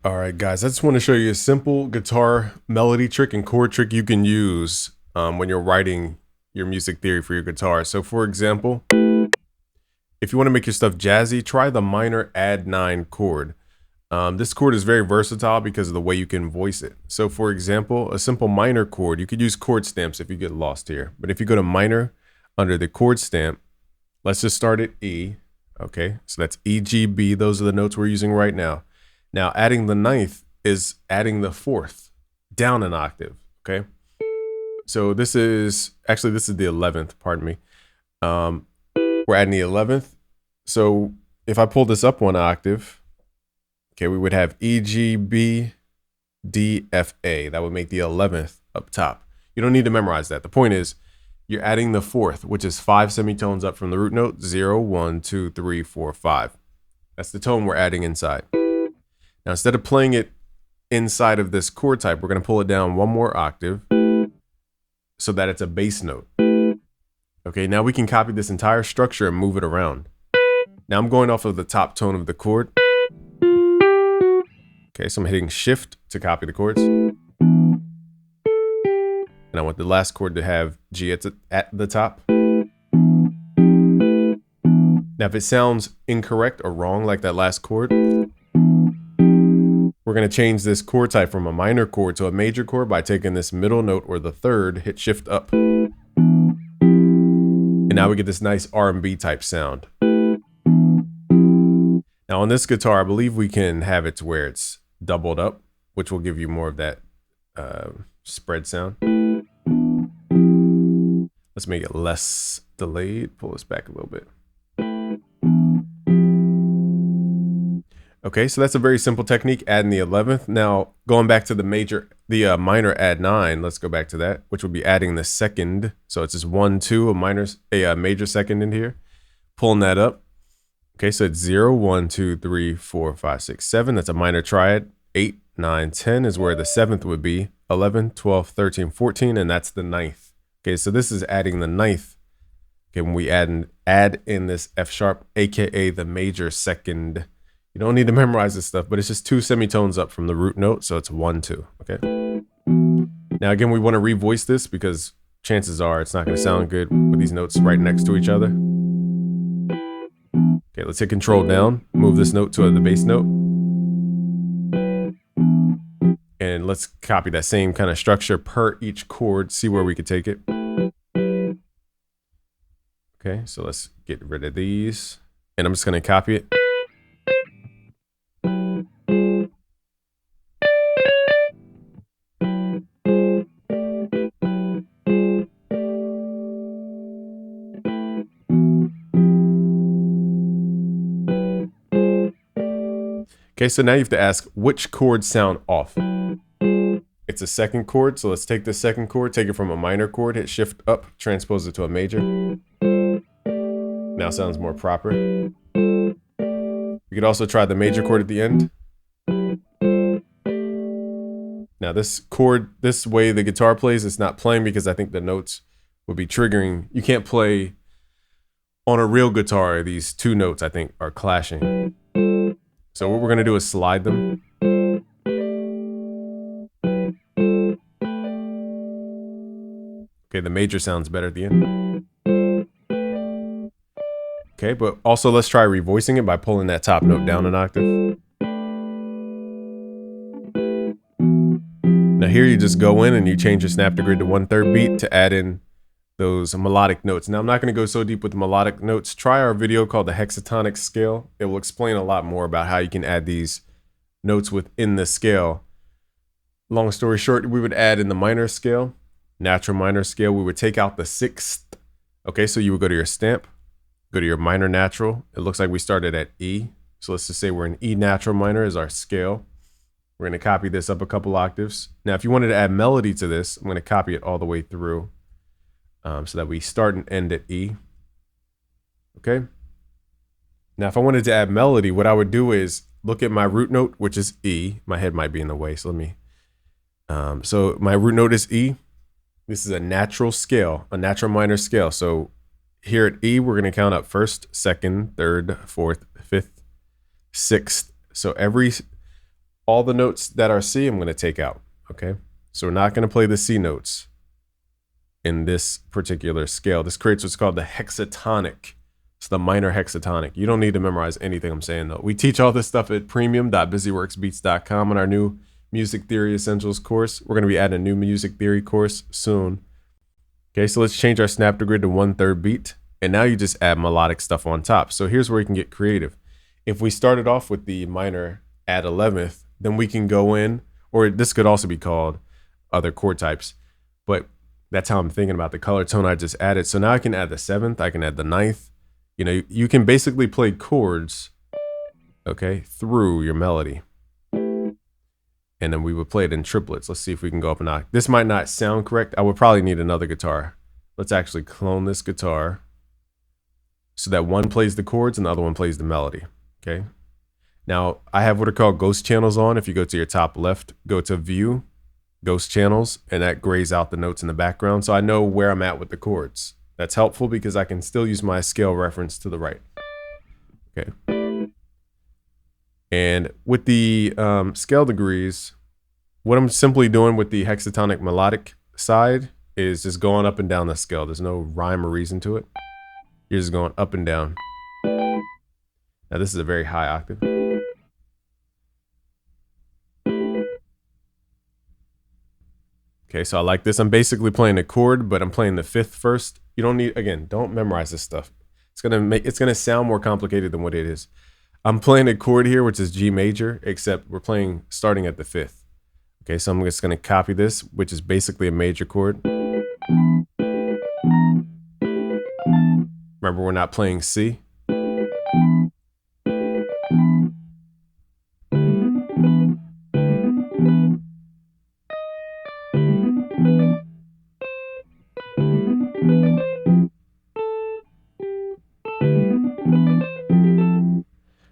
All right, guys, I just want to show you a simple guitar melody trick and chord trick you can use when you're writing your music theory for your guitar. So for example, if you want to make your stuff jazzy, try the minor add 9 chord. This chord is very versatile because of the way you can voice it. So for example, a simple minor chord, you could use chord stamps if you get lost here. But if you go to minor under the chord stamp, let's just start at E. Okay, so that's E, G, B. Those are the notes we're using right now. Now, adding the ninth is adding the fourth down an octave, okay? So this is the 11th, pardon me. We're adding the 11th. So if I pull this up one octave, okay, we would have E, G, B, D, F, A. That would make the 11th up top. You don't need to memorize that. The point is, you're adding the fourth, which is 5 semitones up from the root note, 0, 1, 2, 3, 4, 5. That's the tone we're adding inside. Now, instead of playing it inside of this chord type, we're going to pull it down one more octave so that it's a bass note. Okay, now we can copy this entire structure and move it around. Now I'm going off of the top tone of the chord. Okay, so I'm hitting shift to copy the chords. And I want the last chord to have G at the top. Now, if it sounds incorrect or wrong like that last chord, we're going to change this chord type from a minor chord to a major chord by taking this middle note or the third, hit shift up. And now we get this nice R&B type sound. Now on this guitar, I believe we can have it to where it's doubled up, which will give you more of that spread sound. Let's make it less delayed. Pull this back a little bit. Okay, so that's a very simple technique, adding the 11th. Now, going back to the minor add 9, let's go back to that, which would be adding the second. So it's just 1, 2, a major second in here, pulling that up. Okay, so it's 0, 1, 2, 3, 4, 5, 6, 7. That's a minor triad. 8, 9, 10 is where the 7th would be. 11, 12, 13, 14, and that's the 9th. Okay, so this is adding the 9th. Okay, when we add in this F sharp, aka the major second. You don't need to memorize this stuff, but it's just 2 semitones up from the root note, so it's 1, 2, okay? Now, again, we want to revoice this because chances are it's not going to sound good with these notes right next to each other. Okay, let's hit Control down, move this note to the bass note. And let's copy that same kind of structure per each chord, see where we could take it. Okay, so let's get rid of these. And I'm just going to copy it. Okay, so now you have to ask which chords sound off. It's a second chord, so let's take the second chord, take it from a minor chord, hit shift up, transpose it to a major. Now sounds more proper. We could also try the major chord at the end. Now this chord, this way the guitar plays, it's not playing because I think the notes would be triggering. You can't play on a real guitar, these 2 notes I think are clashing. So what we're going to do is slide them. Okay, the major sounds better at the end. Okay, but also let's try revoicing it by pulling that top note down an octave. Now here you just go in and you change your snap to grid to 1/3 beat to add in those melodic notes. Now I'm not going to go so deep with the melodic notes. Try our video called the hexatonic scale. It will explain a lot more about how you can add these notes within the scale. Long story short, we would add in the minor scale, natural minor scale. We would take out the 6th. Okay, so you would go to your stamp, go to your minor natural. It looks like we started at E. So let's just say we're in E natural minor is our scale. We're going to copy this up a couple octaves. Now, if you wanted to add melody to this, I'm going to copy it all the way through. So that we start and end at E. Okay. Now, if I wanted to add melody, what I would do is look at my root note, which is E. My head might be in the way, so let me. So my root note is E. This is a natural scale, a natural minor scale. So here at E, we're going to count up 1st, 2nd, 3rd, 4th, 5th, 6th. So every all the notes that are C, I'm going to take out. Okay. So we're not going to play the C notes in this particular scale. This creates what's called the hexatonic. It's the minor hexatonic. You don't need to memorize anything I'm saying though. We teach all this stuff at premium.busyworksbeats.com in our new Music Theory Essentials course. We're going to be adding a new music theory course soon. Okay, so let's change our snap to grid to 1/3 beat. And now you just add melodic stuff on top. So here's where you can get creative. If we started off with the minor at 11th, then we can go in, or this could also be called other chord types, but that's how I'm thinking about the color tone I just added. So now I can add the 7th, I can add the 9th. You know, you can basically play chords, okay, through your melody. And then we would play it in triplets. Let's see if we can go up an octave. This might not sound correct. I would probably need another guitar. Let's actually clone this guitar so that one plays the chords and the other one plays the melody, okay? Now, I have what are called ghost channels on. If you go to your top left, go to View, Ghost Channels, and that grays out the notes in the background. So I know where I'm at with the chords. That's helpful because I can still use my scale reference to the right. Okay. And with the scale degrees, what I'm simply doing with the hexatonic melodic side is just going up and down the scale. There's no rhyme or reason to it. You're just going up and down. Now this is a very high octave. Okay, so I like this. I'm basically playing a chord, but I'm playing the 5th first. You don't need, again, don't memorize this stuff. It's gonna sound more complicated than what it is. I'm playing a chord here, which is G major, except we're playing starting at the 5th. Okay, so I'm just gonna copy this, which is basically a major chord. Remember, we're not playing C.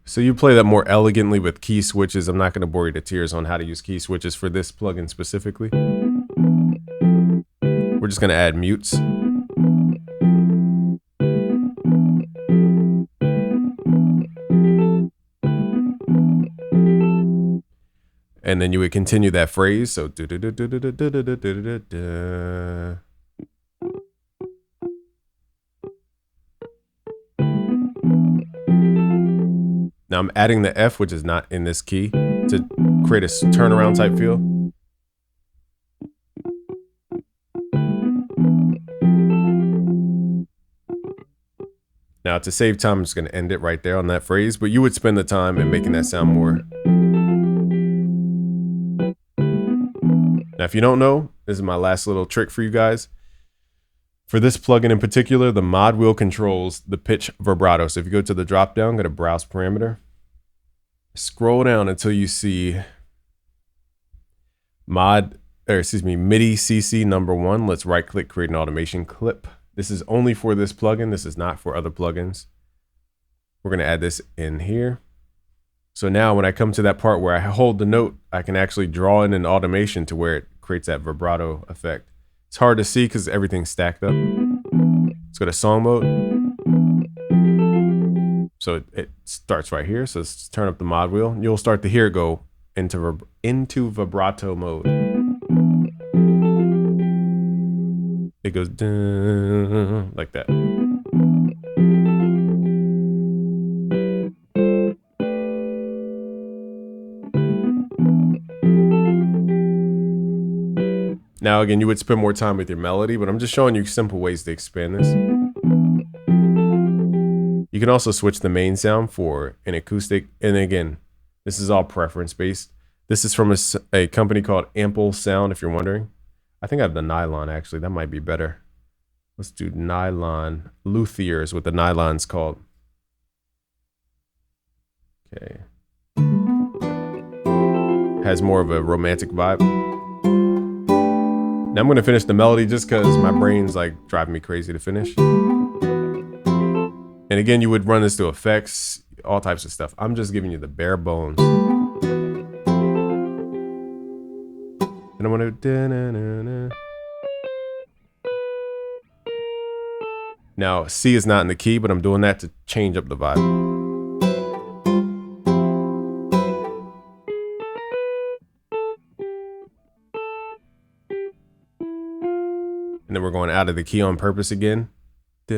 So you play that more elegantly with key switches. I'm not going to bore you to tears on how to use key switches for this plugin specifically. We're just going to add mutes. And then you would continue that phrase. So now I'm adding the F, which is not in this key, to create a turnaround type feel. Now to save time, I'm just gonna end it right there on that phrase, but you would spend the time in making that sound more. Now, if you don't know, this is my last little trick for you guys. For this plugin in particular, the mod wheel controls the pitch vibrato. So if you go to the drop down, go to browse parameter, scroll down until you see MIDI CC number 1. Let's right click, create an automation clip. This is only for this plugin. This is not for other plugins. We're going to add this in here. So now when I come to that part where I hold the note, I can actually draw in an automation to where it creates that vibrato effect. It's hard to see because everything's stacked up. Let's go to song mode. So it starts right here. So let's turn up the mod wheel. You'll start to hear it go into vibrato mode. It goes like that. Now, again, you would spend more time with your melody, but I'm just showing you simple ways to expand this. You can also switch the main sound for an acoustic. And again, this is all preference based. This is from a company called Ample Sound, if you're wondering. I think I have the nylon, actually. That might be better. Let's do nylon. Luthier is what the nylon's called. Okay. Has more of a romantic vibe. Now I'm going to finish the melody just because my brain's like driving me crazy to finish. And again, you would run this to effects, all types of stuff. I'm just giving you the bare bones. And I'm going to... Now, C is not in the key, but I'm doing that to change up the vibe. And then we're going out of the key on purpose again. Duh.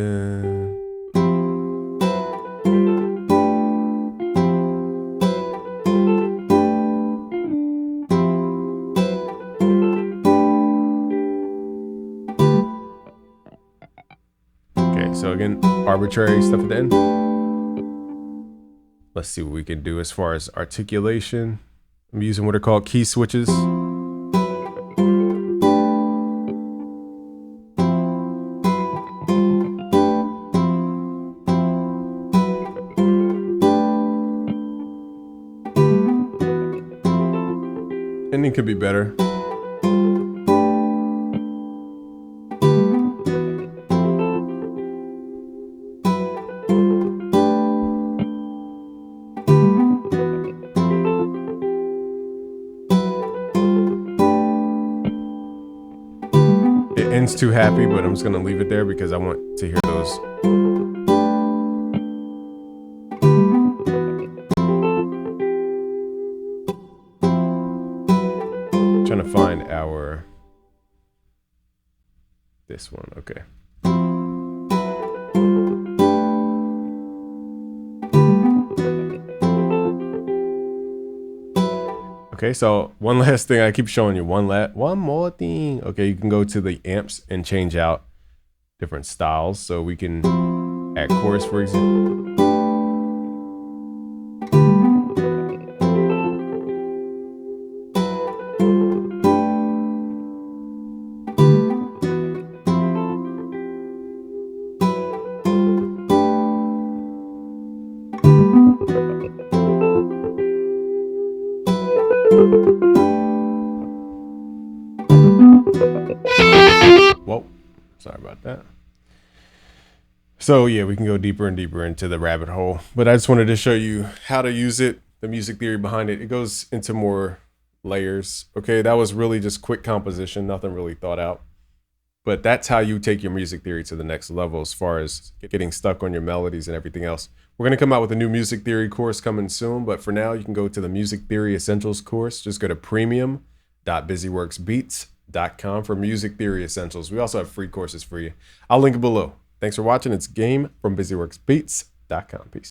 Okay, so again, arbitrary stuff at the end. Let's see what we can do as far as articulation. I'm using what are called key switches. Ending could be better. It ends too happy, but I'm just gonna leave it there because I want to hear those. Trying to find this one. Okay. Okay, so one last thing, I keep showing you one more thing. Okay, you can go to the amps and change out different styles. So we can add chorus, for example. Whoa, sorry about that. So yeah, we can go deeper and deeper into the rabbit hole, but I just wanted to show you how to use it, the music theory behind it. It goes into more layers. Okay, that was really just quick composition, nothing really thought out. But that's how you take your music theory to the next level as far as getting stuck on your melodies and everything else. We're going to come out with a new music theory course coming soon, but for now you can go to the Music Theory Essentials course. Just go to premium.busyworksbeats.com for Music Theory Essentials. We also have free courses for you. I'll link it below. Thanks for watching. It's Game from busyworksbeats.com. Peace.